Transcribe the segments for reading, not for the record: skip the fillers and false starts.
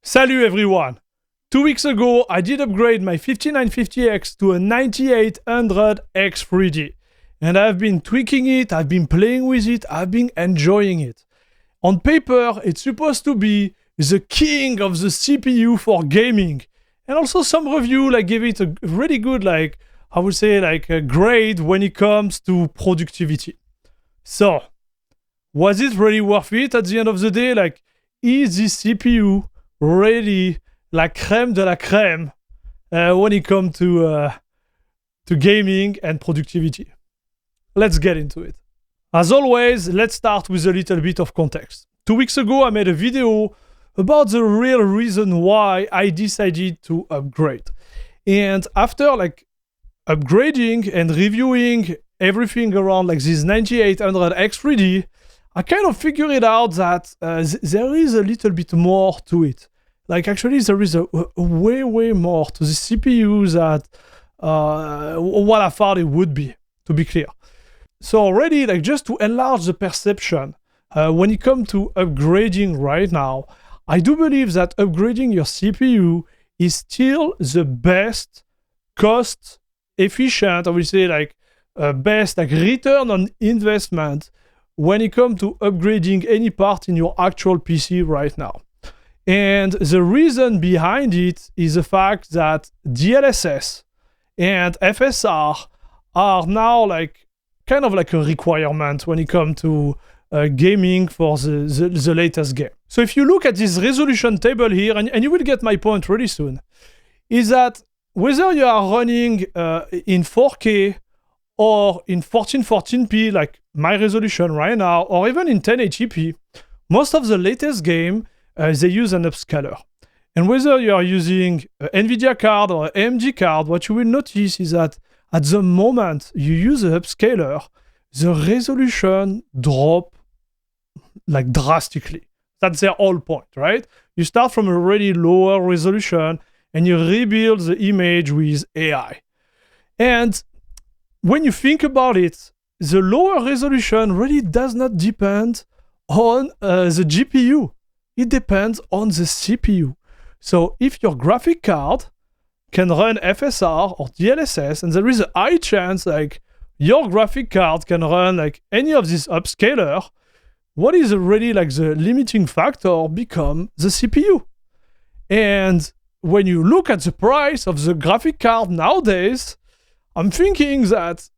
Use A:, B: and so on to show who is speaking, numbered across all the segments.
A: Salut everyone! 2 weeks ago, I did upgrade my 5950X to a 9800X3D. And I've been tweaking it, I've been playing with it, I've been enjoying it. On paper, it's supposed to be the king of the CPU for gaming. And also some review gave it a really good, a grade when it comes to productivity. So, was it really worth it at the end of the day? Is this CPU really la crème de la crème when it comes to gaming and productivity? Let's get into it. As always, let's start with a little bit of context. 2 weeks ago, I made a video about the real reason why I decided to upgrade. And after upgrading and reviewing everything around this 9800X3D, I kind of figured out that there is a little bit more to it. Actually, there is a way more to the CPU that what I thought it would be, to be clear. So already, just to enlarge the perception, when it comes to upgrading right now, I do believe that upgrading your CPU is still the best cost efficient, I would say best return on investment when it comes to upgrading any part in your actual PC right now. And the reason behind it is the fact that DLSS and FSR are now kind of a requirement when it comes to gaming for the latest game. So if you look at this resolution table here, and you will get my point really soon, is that whether you are running in 4K or in 1440p, like my resolution right now, or even in 1080p, most of the latest game, they use an upscaler. And whether you are using an NVIDIA card or an AMD card, what you will notice is that at the moment you use an upscaler, the resolution drop drastically. That's their whole point, right? You start from a really lower resolution and you rebuild the image with AI. And when you think about it, the lower resolution really does not depend on the GPU. It depends on the CPU. So if your graphic card can run FSR or DLSS, and there is a high chance your graphic card can run any of these upscaler, what is really the limiting factor become the CPU. And when you look at the price of the graphic card nowadays, I'm thinking that,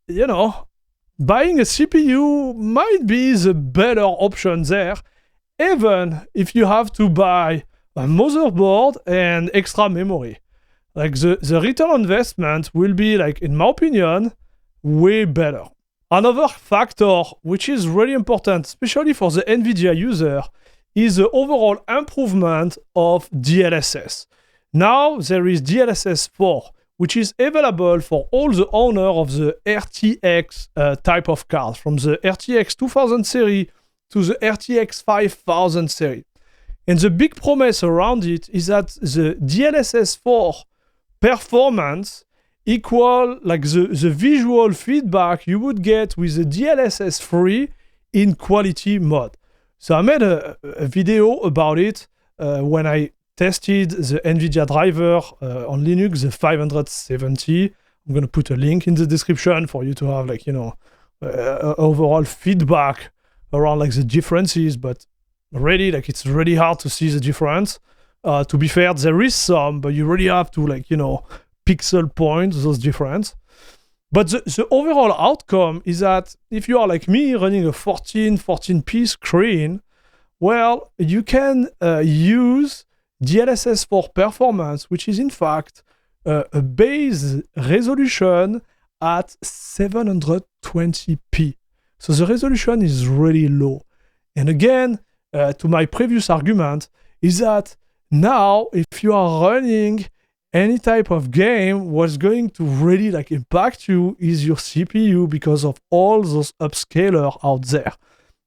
A: buying a CPU might be the better option there, even if you have to buy a motherboard and extra memory. The return on investment will be, in my opinion, way better. Another factor which is really important, especially for the NVIDIA user, is the overall improvement of DLSS. Now there is DLSS 4, which is available for all the owner of the RTX type of card, from the RTX 2000 series to the RTX 5000 series. And the big promise around it is that the DLSS 4 performance equal the visual feedback you would get with the DLSS 3 in quality mode. So I made a video about it when I tested the NVIDIA driver on Linux, the 570. I'm going to put a link in the description for you to have overall feedback around the differences, but really it's really hard to see the difference. To be fair, there is some, but you really have to pixel point those differences. But the overall outcome is that if you are like me running a 1440p screen, well, you can use DLSS 4 performance, which is in fact a base resolution at 720p. So the resolution is really low. And again, to my previous argument, is that now if you are running any type of game, what's going to really impact you is your CPU because of all those upscaler out there.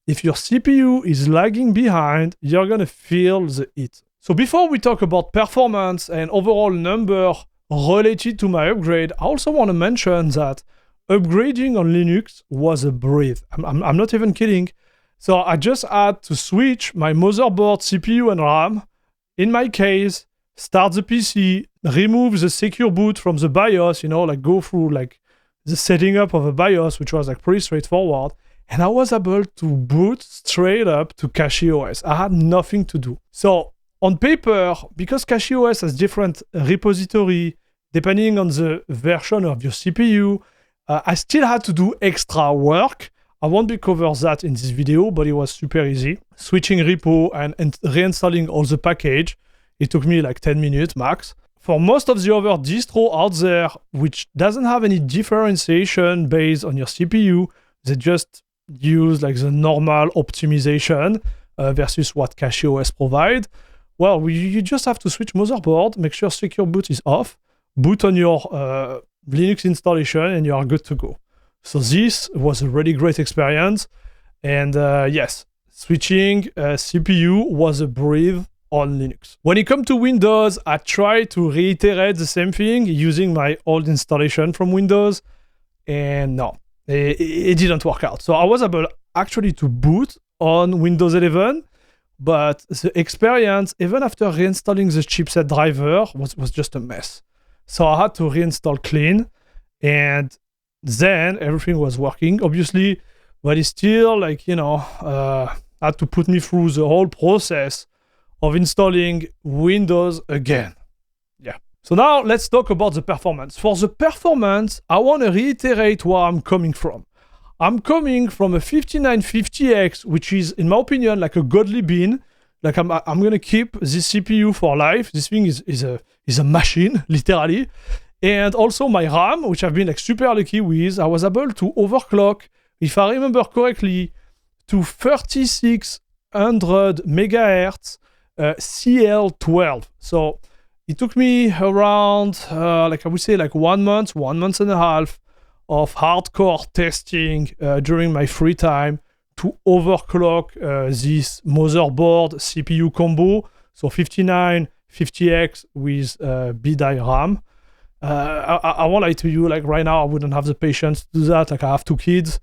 A: If your CPU is lagging behind, you're gonna feel the heat. So before we talk about performance and overall number related to my upgrade, I also want to mention that upgrading on Linux was a breeze. I'm not even kidding. So I just had to switch my motherboard, CPU, and RAM in my case, start the PC, remove the secure boot from the BIOS, like go through like the setting up of a BIOS, which was like pretty straightforward. And I was able to boot straight up to CachyOS. I had nothing to do. So on paper, because CachyOS has different repository, depending on the version of your CPU, I still had to do extra work. I won't cover that in this video, but it was super easy. Switching repo and reinstalling all the package, it took me like 10 minutes max. For most of the other distro out there, which doesn't have any differentiation based on your CPU, they just use like the normal optimization versus what CachyOS provide. Well, you just have to switch motherboard, make sure secure boot is off, boot on your Linux installation, and you are good to go. So this was a really great experience. And yes, switching CPU was a breeze on Linux. When it comes to Windows, I tried to reiterate the same thing using my old installation from Windows. And no, it didn't work out. So I was able actually to boot on Windows 11, but the experience, even after reinstalling the chipset driver, was just a mess. So I had to reinstall clean, and then everything was working, obviously, but it's still like, had to put me through the whole process of installing Windows again. Yeah. So now let's talk about the performance. For the performance, I want to reiterate where I'm coming from. I'm coming from a 5950X, which is, in my opinion, like a godly bean. Like I'm gonna keep this CPU for life. This thing is a machine, literally. And also my RAM, which I've been like super lucky with, I was able to overclock, if I remember correctly, to 3600 megahertz CL12. So it took me around, like I would say, like 1 month and a half of hardcore testing during my free time to overclock this motherboard CPU combo. So 5950X with BDI RAM. I won't lie to you, like right now I wouldn't have the patience to do that. Like I have 2 kids.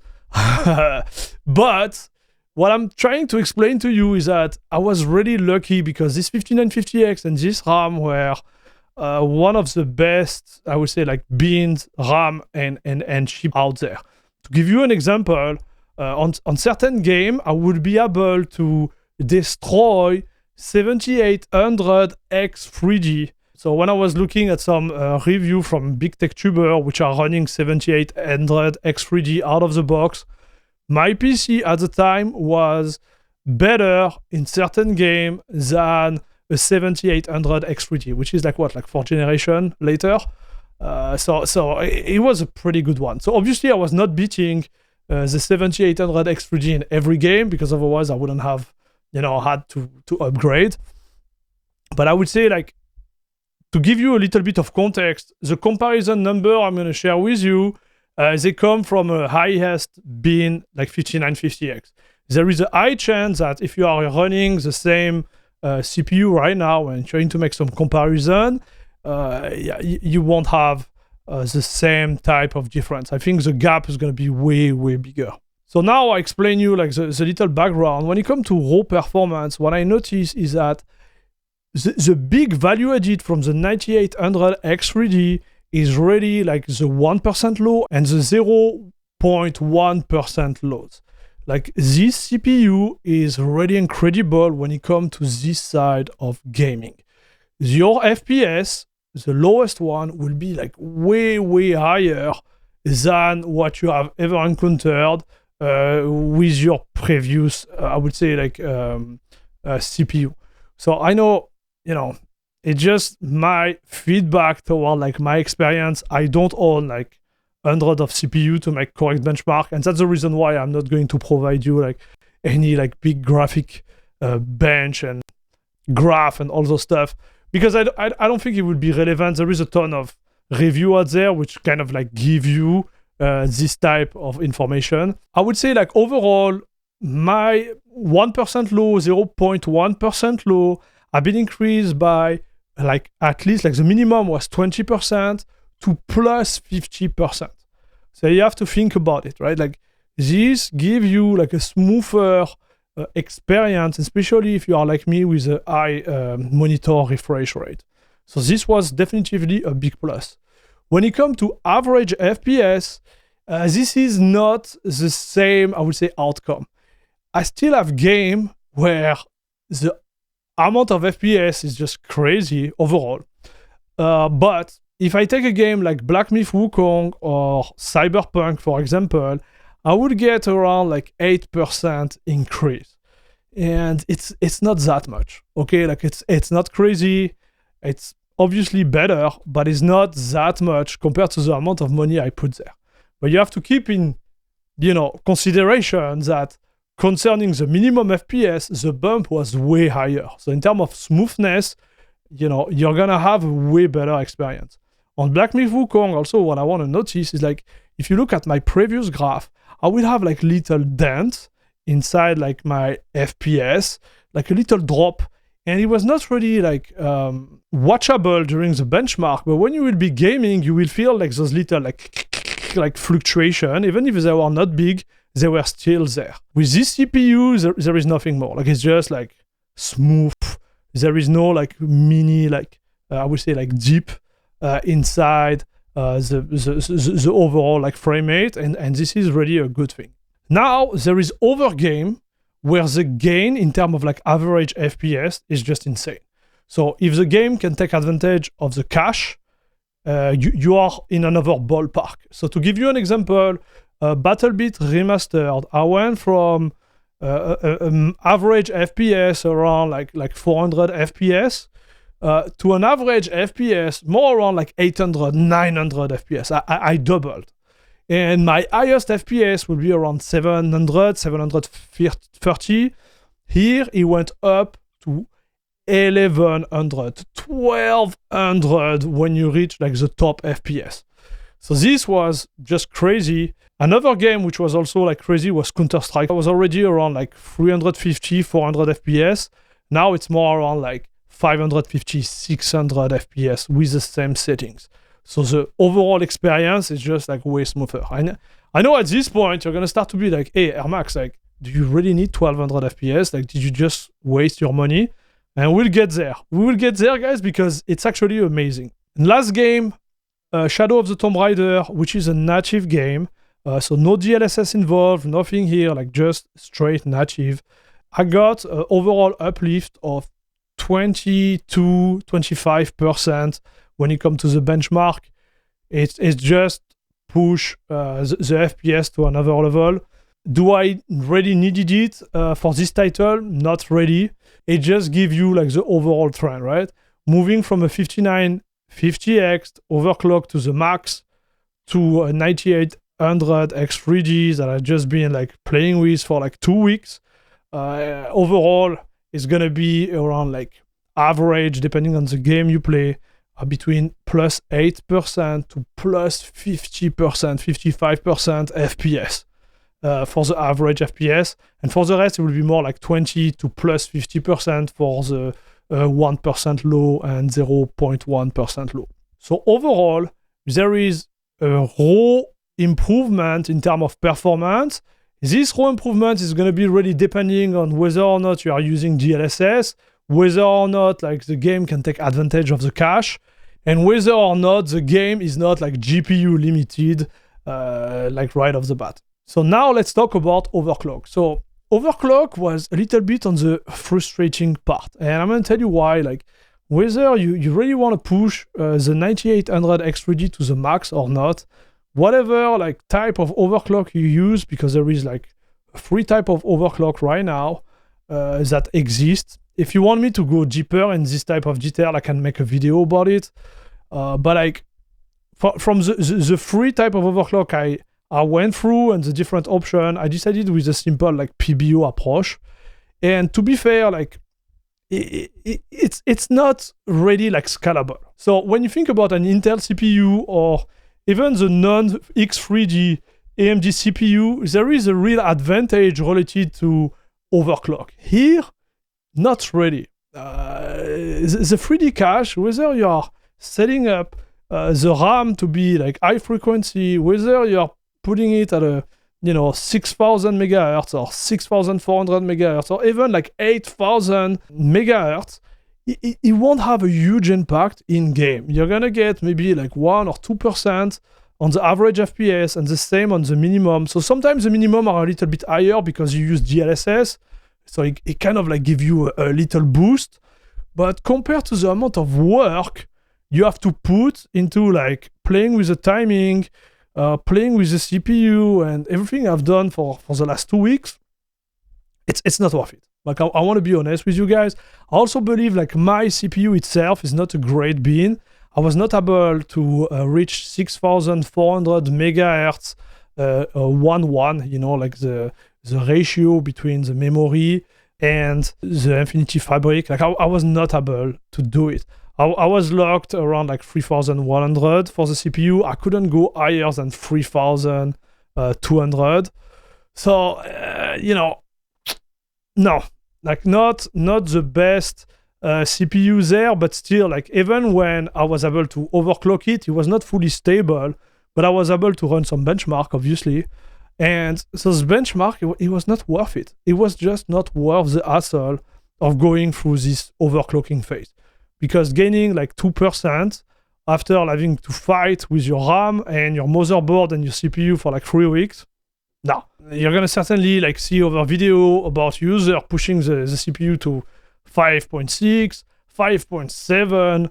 A: But what I'm trying to explain to you is that I was really lucky because this 5950X and this RAM were one of the best, I would say, like beans, RAM, and chip out there. To give you an example, on certain game, I would be able to destroy 7800X3D. So when I was looking at some review from big tech tuber, which are running 7800X3D out of the box, my PC at the time was better in certain game than a 7800X3D, which is like what, like 4 generation later. So it was a pretty good one. So obviously I was not beating the 7800X3D in every game, because otherwise I wouldn't have, had to upgrade. But I would say, like, to give you a little bit of context, the comparison number I'm going to share with you, they come from a highest bin like 5950X. There is a high chance that if you are running the same CPU right now and trying to make some comparison, you won't have the same type of difference. I think the gap is going to be way, way bigger. So now I explain you like the little background. When it comes to raw performance, what I notice is that the big value added from the 9800X3D is really like the 1% low and the 0.1% lows. Like this CPU is really incredible when it comes to this side of gaming. Your FPS, the lowest one, will be like way, way higher than what you have ever encountered with your previous, I would say, like CPU. So I know, it's just my feedback toward like my experience. I don't own like hundreds of CPU to make correct benchmark, and that's the reason why I'm not going to provide you like any like big graphic bench and graph and all those stuff, because I don't think it would be relevant. There is a ton of review out there which kind of like give you this type of information. I would say like overall, my 1% low, 0.1% low have been increased by like at least like the minimum was 20% to plus 50%. So you have to think about it, right? Like this give you like a smoother experience, especially if you are like me with a high monitor refresh rate. So this was definitely a big plus. When it comes to average FPS, this is not the same, I would say, outcome. I still have game where the amount of FPS is just crazy overall. But if I take a game like Black Myth Wukong or Cyberpunk, for example, I would get around like 8% increase. And it's not that much, okay? Like it's not crazy. It's obviously better, but it's not that much compared to the amount of money I put there. But you have to keep in, consideration that concerning the minimum FPS, the bump was way higher. So in terms of smoothness, you're gonna have a way better experience. On Black Myth Wukong, also what I want to notice is like, if you look at my previous graph, I will have like little dent inside like my FPS, like a little drop. And it was not really like watchable during the benchmark, but when you will be gaming, you will feel like those little like fluctuation, even if they were not big, they were still there. With this CPU, there is nothing more. Like it's just like smooth. There is no like mini, like I would say like deep inside the overall like frame rate, and this is really a good thing. Now there is other game where the gain in terms of like average FPS is just insane. So if the game can take advantage of the cache, you are in another ballpark. So to give you an example, BattleBit Remastered, I went from average FPS around like 400 FPS to an average FPS more around like 800, 900 FPS. I doubled. And my highest FPS will be around 700, 730. Here, it went up to 1100, 1200 when you reach like the top FPS. So this was just crazy. Another game which was also like crazy was Counter-Strike. I was already around like 350, 400 FPS. Now it's more around like 550, 600 FPS with the same settings. So the overall experience is just like way smoother. I know at this point you're gonna start to be like, hey, Air Max, like, do you really need 1200 FPS? Like, did you just waste your money? And we'll get there. We will get there, guys, because it's actually amazing. And last game, Shadow of the Tomb Raider, which is a native game. So no DLSS involved, nothing here, like just straight native. I got an overall uplift of 20-25% when it comes to the benchmark. It's just push the FPS to another level. Do I really needed it for this title? Not really. It just gives you like the overall trend, right? Moving from a 5950X overclock to the max to a 9800 X3D that I've just been like playing with for like 2 weeks. Overall, it's gonna be around like average, depending on the game you play, between plus 8% to plus 50%, 55% FPS for the average FPS. And for the rest, it will be more like 20 to plus 50% for the 1% low and 0.1% low. So overall, there is a raw improvement in terms of performance. This raw improvement is going to be really depending on whether or not you are using DLSS, whether or not like the game can take advantage of the cache, and whether or not the game is not like GPU limited, like right off the bat. So now let's talk about overclock. So overclock was a little bit on the frustrating part, and I'm going to tell you why. Like whether you really want to push the 9800 X3D to the max or not, whatever like type of overclock you use, because there is like 3 types of overclock right now that exist. If you want me to go deeper in this type of detail, I can make a video about it. But like from the 3 type of overclock I went through and the different option, I decided with a simple like PBO approach. And to be fair, like it's not really like scalable. So when you think about an Intel CPU or even the non-X3D AMD CPU, there is a real advantage related to overclock. Here, not really. The 3D cache, whether you are setting up the RAM to be like high frequency, whether you are putting it at a 6,000 megahertz or 6,400 megahertz or even like 8,000 megahertz, it won't have a huge impact in game. You're gonna get maybe like 1 or 2% on the average FPS and the same on the minimum. So sometimes the minimum are a little bit higher because you use DLSS. So it kind of like give you a little boost. But compared to the amount of work you have to put into like playing with the timing, playing with the CPU and everything I've done for the last 2 weeks, it's not worth it. Like I want to be honest with you guys. I also believe like my CPU itself is not a great bean. I was not able to reach 6,400 megahertz 1:1, like the ratio between the memory and the Infinity Fabric. Like I was not able to do it. I was locked around like 3,100 for the CPU. I couldn't go higher than 3,200. So, no, like not the best CPU there, but still, like even when I was able to overclock it, it was not fully stable, but I was able to run some benchmark, obviously. And so this benchmark, it was not worth it. It was just not worth the hassle of going through this overclocking phase. Because gaining like 2% after having to fight with your RAM and your motherboard and your CPU for like 3 weeks, no. You're gonna certainly like see over video about user pushing the CPU to 5.6, 5.7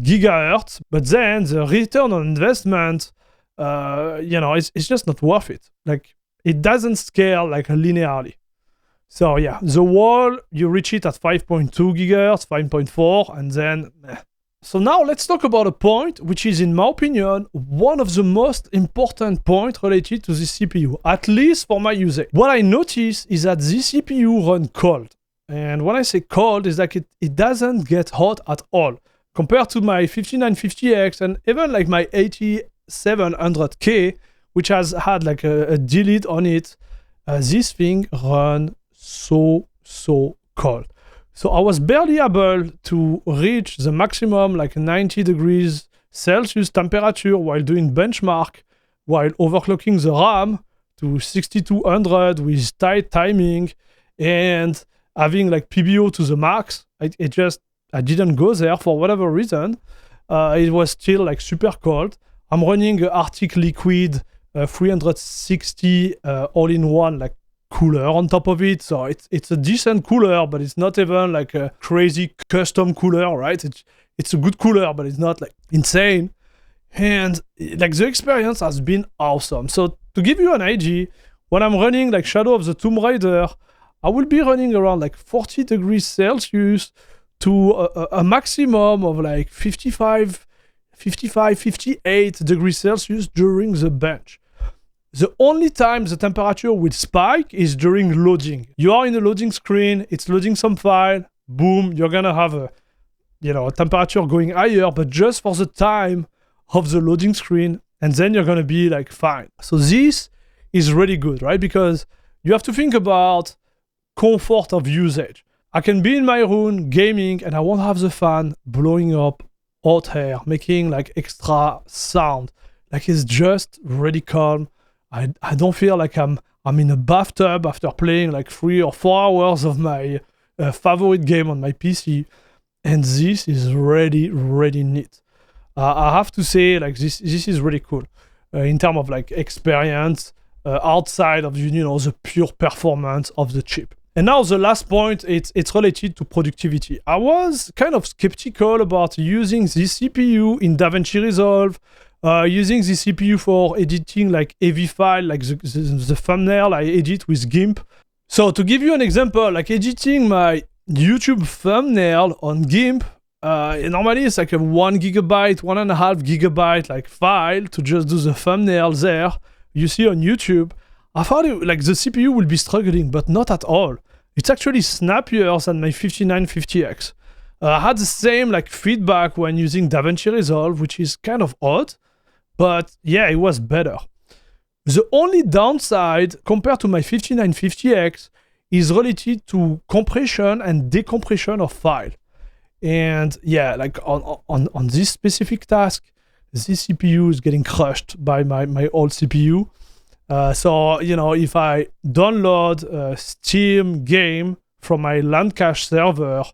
A: gigahertz, but then the return on investment, it's just not worth it. Like it doesn't scale like linearly. So yeah, the wall, you reach it at 5.2 gigahertz, 5.4, and then So now let's talk about a point which is, in my opinion, one of the most important points related to this CPU, at least for my usage. What I notice is that this CPU runs cold. And when I say cold, it's like it doesn't get hot at all. Compared to my 5950X and even like my 8700K, which has had like a delete on it, this thing runs so cold. So I was barely able to reach the maximum like 90 degrees Celsius temperature while doing benchmark, while overclocking the RAM to 6200 with tight timing and having like PBO to the max. I didn't go there for whatever reason. It was still like super cold. I'm running a Arctic Liquid 360 all-in-one like cooler on top of it, so it's a decent cooler, but it's not even like a crazy custom cooler, right? It's a good cooler, but it's not like insane. And like the experience has been awesome. So to give you an idea, when I'm running like Shadow of the Tomb Raider, I will be running around like 40 degrees Celsius to a maximum of like 55, 58 degrees Celsius during the bench. The only time the temperature will spike is during loading. You are in a loading screen, it's loading some file, boom, you're gonna have a temperature going higher, but just for the time of the loading screen, and then you're gonna be like fine. So this is really good, right? Because you have to think about comfort of usage. I can be in my room gaming and I won't have the fan blowing up hot air, making like extra sound. Like it's just really calm. I don't feel like I'm in a bathtub after playing like 3 or 4 hours of my favorite game on my PC, and this is really neat. I have to say, like this is really cool in terms of like experience outside of the pure performance of the chip. And now the last point, it's related to productivity. I was kind of skeptical about using this CPU in DaVinci Resolve. Using the CPU for editing like AV file, like the thumbnail I edit with GIMP. So to give you an example, like editing my YouTube thumbnail on GIMP, normally it's like a 1 gigabyte, 1.5 gigabyte like file to just do the thumbnail there. You see on YouTube, I thought like the CPU will be struggling, but not at all. It's actually snappier than my 5950X. I had the same like feedback when using DaVinci Resolve, which is kind of odd. But yeah, it was better. The only downside compared to my 5950X is related to compression and decompression of file. And yeah, like on this specific task, this CPU is getting crushed by my old CPU. So, you know, if I download a Steam game from my LAN cache server,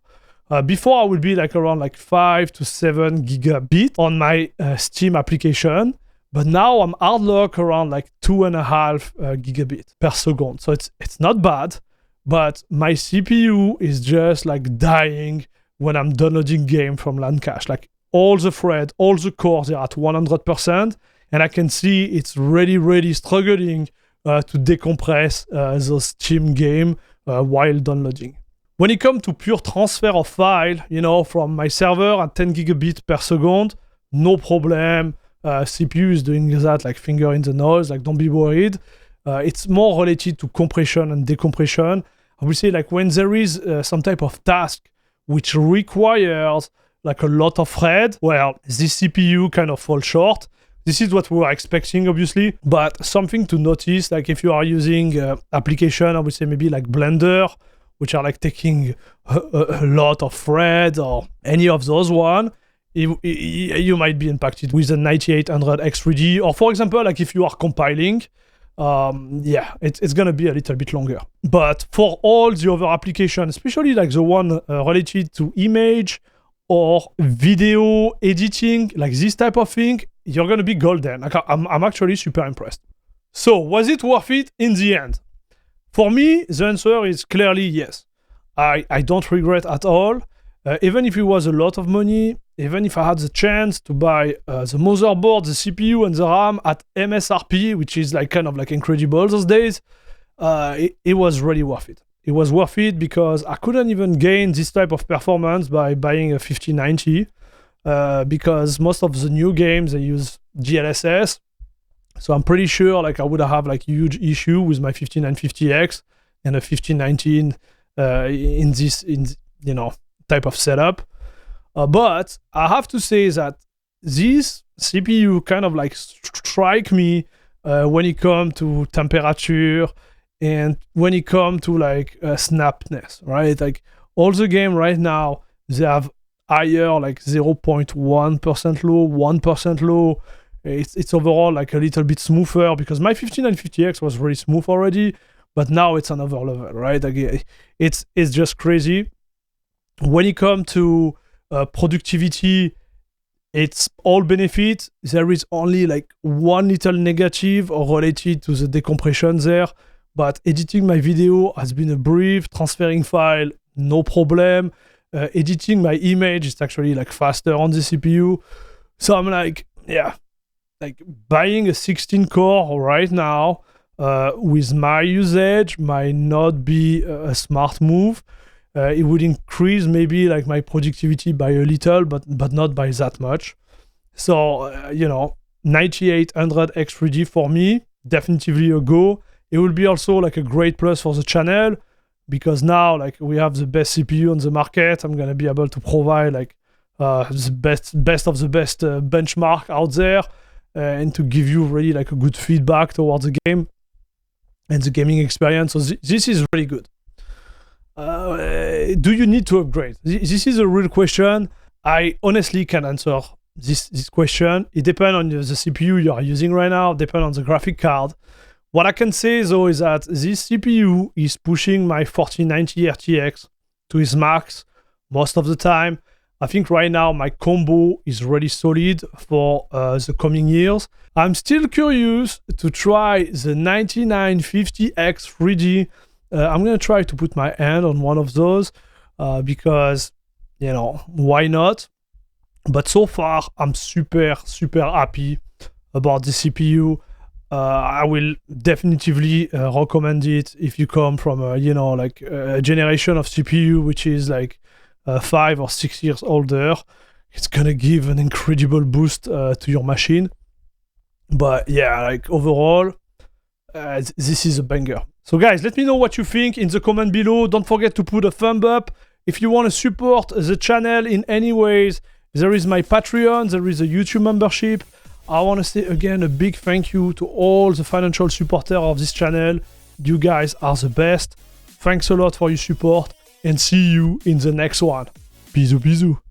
A: before I would be like around like 5 to 7 gigabit on my Steam application. But now I'm hard lock around like 2.5 gigabit per second. So it's not bad, but my CPU is just like dying when I'm downloading game from LAN cache. Like all the threads, all the cores are at 100%, and I can see it's really struggling to decompress those Steam game while downloading. When it comes to pure transfer of file, you know, from my server at 10 gigabit per second, no problem. CPU is doing that like finger in the nose, like don't be worried. It's more related to compression and decompression. I would say like when there is some type of task which requires like a lot of thread, well, this CPU kind of falls short. This is what we were expecting, obviously, but something to notice, like if you are using application, I would say maybe like Blender, which are like taking a lot of thread or any of those one, you might be impacted with a 9800 X3D, or for example, like if you are compiling, yeah, it's gonna be a little bit longer. But for all the other applications, especially like the one related to image or video editing, like this type of thing, you're gonna be golden. Like I'm actually super impressed. So was it worth it in the end? For me, the answer is clearly yes. I don't regret at all. Even if it was a lot of money, even if I had the chance to buy the motherboard, the CPU, and the RAM at MSRP, which is like kind of like incredible those days, it was really worth it. It was worth it because I couldn't even gain this type of performance by buying a 5090 because most of the new games, they use DLSS. So I'm pretty sure like I would have like huge issue with my 5950X and a 5019 in this, you know, type of setup. But I have to say that this CPU kind of like strike me when it comes to temperature and when it comes to like snapness, right? Like all the game right now, they have higher like 0.1% low, 1% low. It's overall like a little bit smoother because my 5950X was really smooth already, but now it's another level, right? Like it's just crazy. When it comes to productivity, it's all benefit. There is only like one little negative related to the decompression there, but editing my video has been a breeze. Transferring file, no problem. Editing my image is actually like faster on the CPU. So I'm like, yeah, like buying a 16 core right now with my usage might not be a smart move. It would increase maybe like my productivity by a little, but not by that much. So, you know, 9800 X3D for me, definitely a go. It will be also like a great plus for the channel because now like we have the best CPU on the market. I'm going to be able to provide like the best of the best benchmark out there and to give you really like a good feedback towards the game and the gaming experience. So this is really good. Do you need to upgrade? This is a real question. I honestly can answer this question. It depends on the CPU you are using right now, depends on the graphic card. What I can say though is that this CPU is pushing my 4090 RTX to its max most of the time. I think right now my combo is really solid for the coming years. I'm still curious to try the 9950X 3D. I'm going to try to put my hand on one of those because, you know, why not? But so far, I'm super happy about the CPU. I will definitely recommend it if you come from a, you know, like a generation of CPU which is like 5 or 6 years older. It's gonna give an incredible boost to your machine. But yeah, like overall, this is a banger. So guys, let me know what you think in the comment below. Don't forget to put a thumb up. If you want to support the channel in any ways, there is my Patreon, there is a YouTube membership. I want to say again a big thank you to all the financial supporters of this channel. You guys are the best. Thanks a lot for your support and see you in the next one. Bisous, bisous.